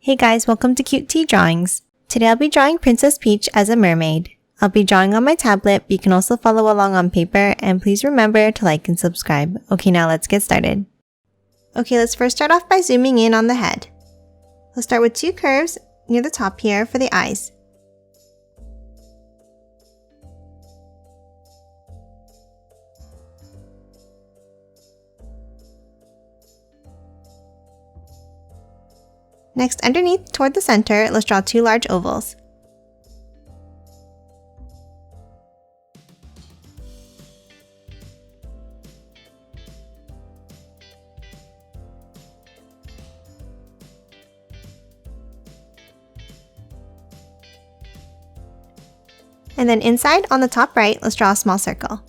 Hey guys, welcome to Cute Tea Drawings. Today I'll be drawing Princess Peach as a mermaid. I'll be drawing on my tablet, but you can also follow along on paper, and please remember to like and subscribe. Okay, now let's get started. Okay, let's first start off by zooming in on the head. Let's start with two curves near the top here for the eyes. Next, underneath toward the center, let's draw two large ovals. And then inside, on the top right, let's draw a small circle.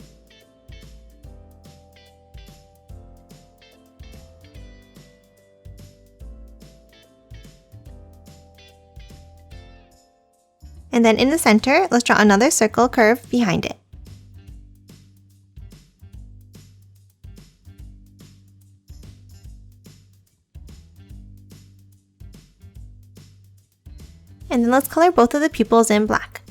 And then in the center, let's draw another circle curve behind it. And then let's color both of the pupils in black.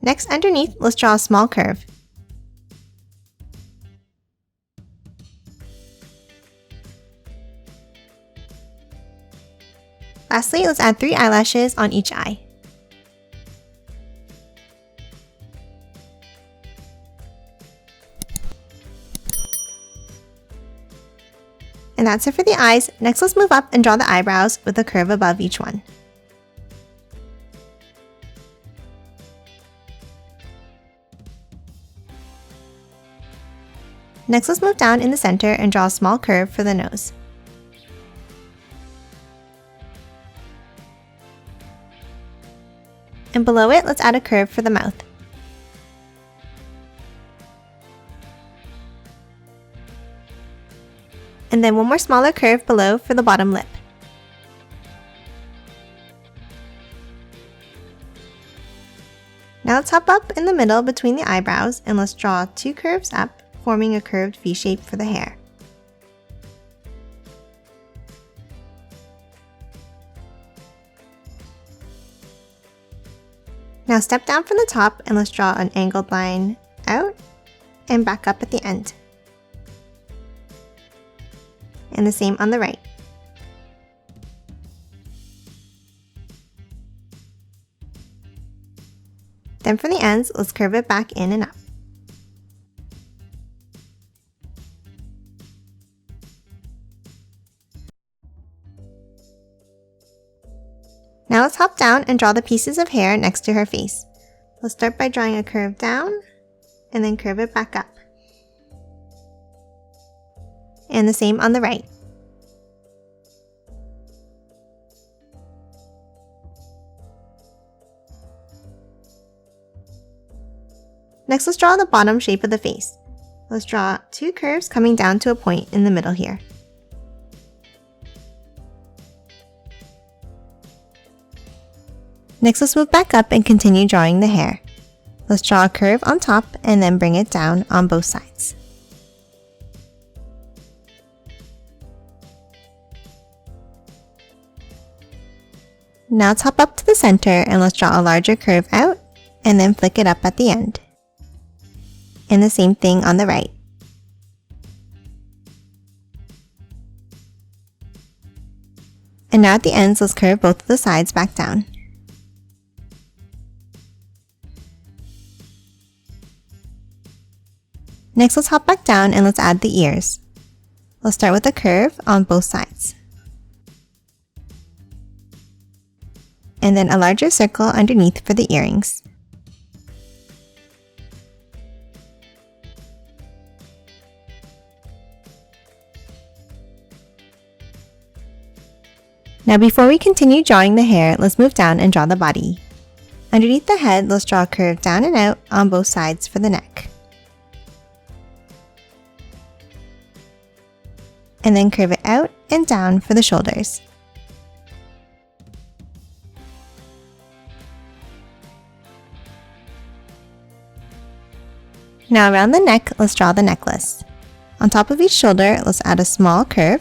Next, underneath, let's draw a small curve. Lastly, let's add 3 eyelashes on each eye. And that's it for the eyes. Next, let's move up and draw the eyebrows with a curve above each one. Next, let's move down in the center and draw a small curve for the nose. And below it, let's add a curve for the mouth. And then one more smaller curve below for the bottom lip. Now let's hop up in the middle between the eyebrows and let's draw 2 curves up, forming a curved V shape for the hair. Now step down from the top and let's draw an angled line out and back up at the end. And the same on the right. Then from the ends, let's curve it back in and up. Now let's hop down and draw the pieces of hair next to her face. Let's start by drawing a curve down and then curve it back up. And the same on the right. Next, let's draw the bottom shape of the face. Let's draw 2 curves coming down to a point in the middle here. Next, let's move back up and continue drawing the hair. Let's draw a curve on top and then bring it down on both sides. Now let's hop up to the center and let's draw a larger curve out and then flick it up at the end. And the same thing on the right. And now at the ends, let's curve both of the sides back down. Next, let's hop back down and let's add the ears. Let's start with a curve on both sides. And then a larger circle underneath for the earrings. Now before we continue drawing the hair, let's move down and draw the body. Underneath the head, let's draw a curve down and out on both sides for the neck. And then curve it out and down for the shoulders. Now around the neck, let's draw the necklace. On top of each shoulder, let's add a small curve.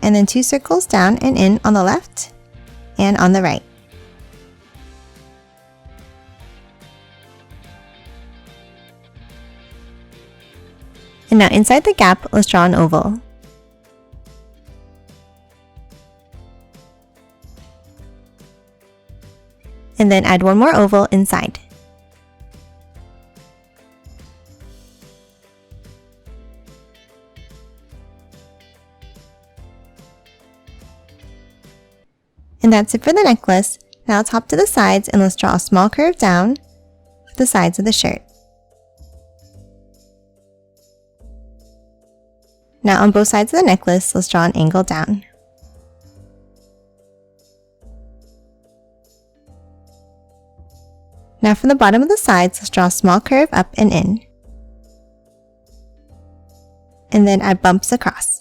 And then 2 circles down and in on the left and on the right. And now inside the gap, let's draw an oval. And then add one more oval inside. And that's it for the necklace. Now let's hop to the sides and let's draw a small curve down for the sides of the shirt. Now on both sides of the necklace, let's draw an angle down. Now from the bottom of the sides, let's draw a small curve up and in. And then add bumps across.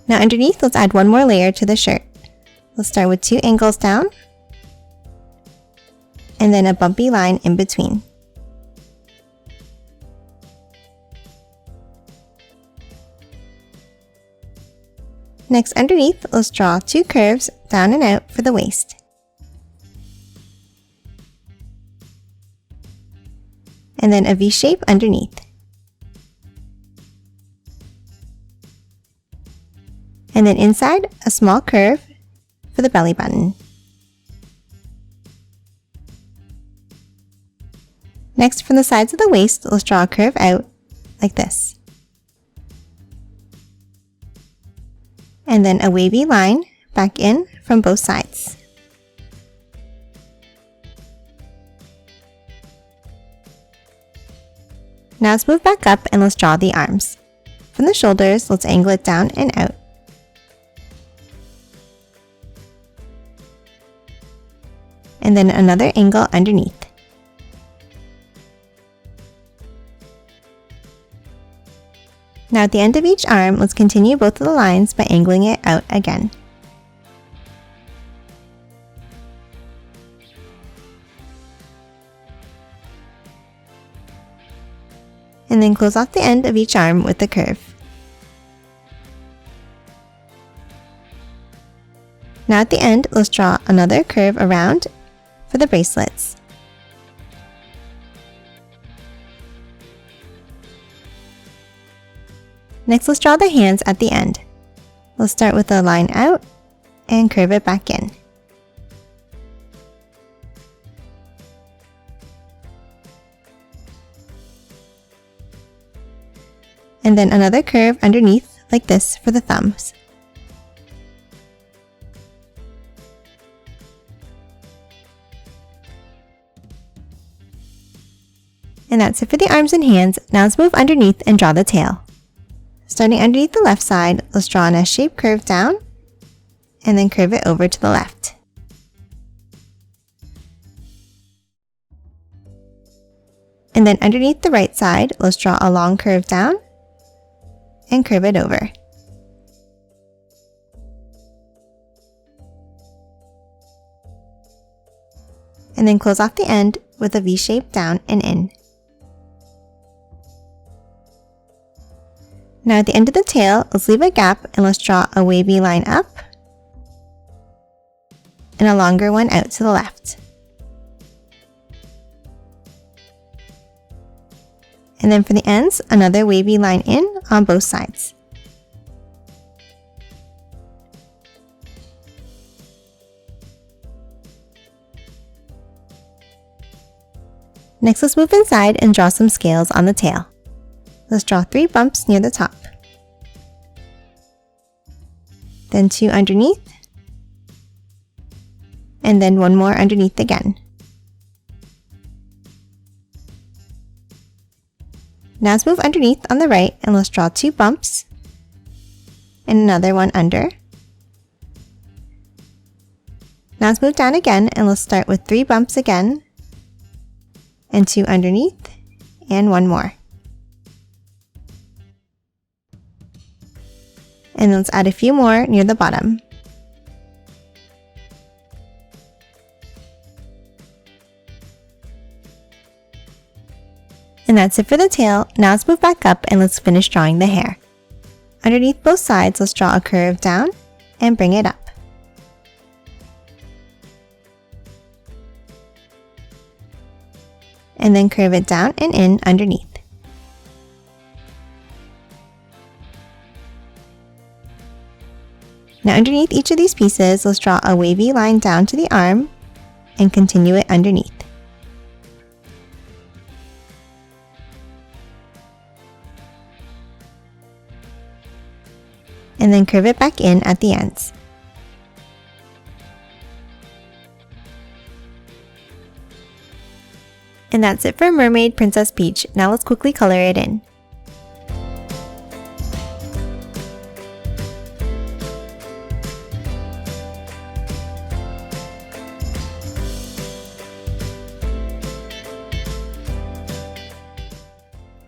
Now underneath, let's add one more layer to the shirt. Let's start with 2 angles down, and then a bumpy line in between. Next, underneath, let's draw 2 curves down and out for the waist. And then a V shape underneath. And then inside, a small curve for the belly button. Next, from the sides of the waist, let's draw a curve out like this. And then a wavy line back in from both sides. Now let's move back up and let's draw the arms. From the shoulders, let's angle it down and out. And then another angle underneath. Now at the end of each arm, let's continue both of the lines by angling it out again. And then close off the end of each arm with the curve. Now at the end, let's draw another curve around for the bracelets. Next, let's draw the hands at the end. Let's start with a line out and curve it back in. And then another curve underneath like this for the thumbs. And that's it for the arms and hands. Now let's move underneath and draw the tail. Starting underneath the left side, let's draw an S-shaped curve down and then curve it over to the left. And then underneath the right side, let's draw a long curve down and curve it over. And then close off the end with a V shape down and in. Now at the end of the tail, let's leave a gap and let's draw a wavy line up and a longer one out to the left. And then for the ends, another wavy line in on both sides. Next, let's move inside and draw some scales on the tail. Let's draw 3 bumps near the top. Then 2 underneath. And then 1 more underneath again. Now let's move underneath on the right and let's draw 2 bumps. And another one under. Now let's move down again and let's start with 3 bumps again. And 2 underneath. And 1 more. And let's add a few more near the bottom. And that's it for the tail. Now let's move back up and let's finish drawing the hair. Underneath both sides, let's draw a curve down and bring it up. And then curve it down and in underneath. Now underneath each of these pieces, let's draw a wavy line down to the arm and continue it underneath. And then curve it back in at the ends. And that's it for Mermaid Princess Peach. Now let's quickly color it in.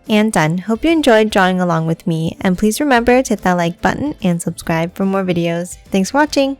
And done. Hope you enjoyed drawing along with me, and please remember to hit that like button and subscribe for more videos. Thanks for watching!